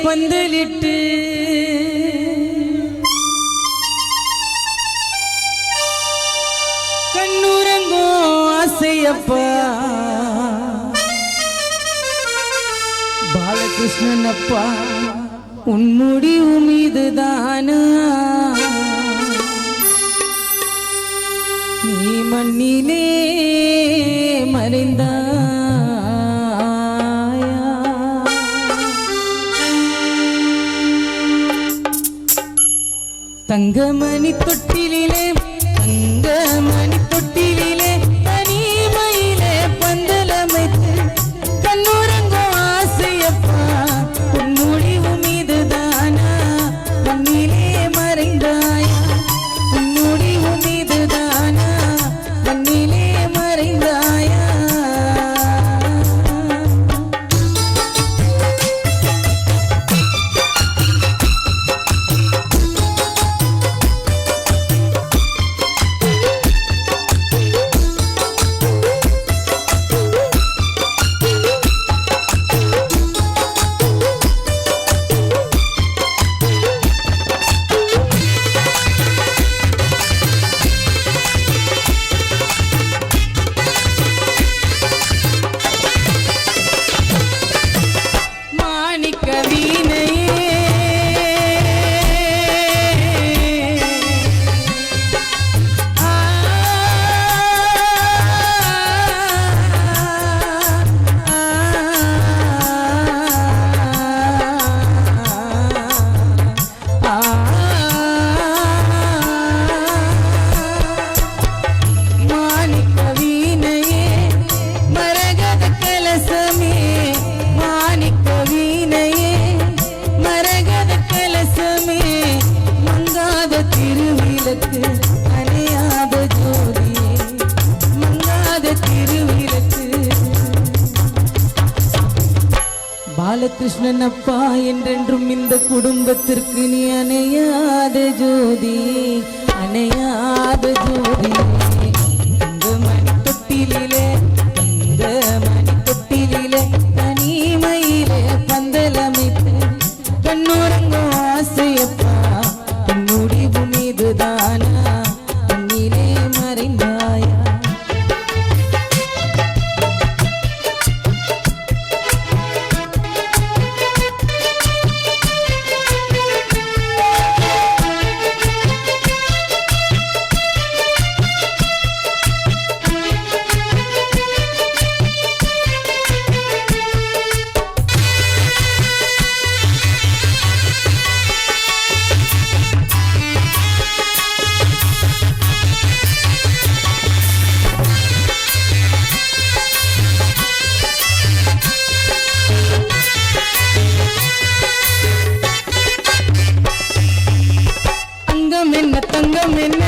பந்தலிட்டு கண்ணுறங்கோ ஆசையப்பா பாலகிருஷ்ணன் அப்பா உன் முடிவு மீதுதானா நீ மண்ணிலே மறைந்தாயா தங்கமணி தொட்டிலே தங்கமணி தொட்டிலே தனிமையிலே பந்தலமைத்து கண்ணுறங்கோ ஆசையப்பா உன் முடிவு மீதுதானா மண்ணிலே மறைந்தாயா உன் முடிவு மீதுதானா மண்ணிலே மறைந்தாயா அணையாத ஜோதியே மங்காத திருவிளக்கு பாலகிருஷ்ணன் அப்பா என்றென்றும் இந்த குடும்பத்திற்கு நீ அணையாத ஜோதி அணையாத ஜோதி தங்கமணி தொட்டிலே தங்கமணி தொட்டிலே தனிமையிலே பந்தலமைத்து கண்ணுறங்கோ ஆசையப்பா முடிவு மீதுதானா தண்ணிலே மறைந்தாயா தங்கம் என்ன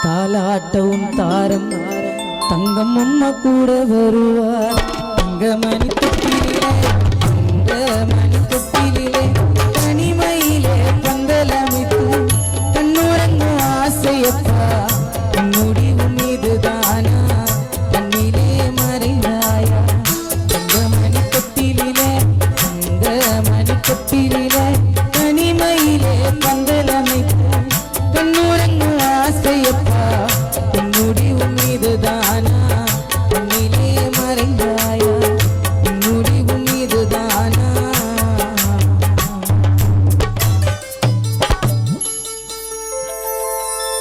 தாலாட்டவும் தாரம் தங்கம் அம்மா கூட வருவார் தங்கமணி தொட்டிலே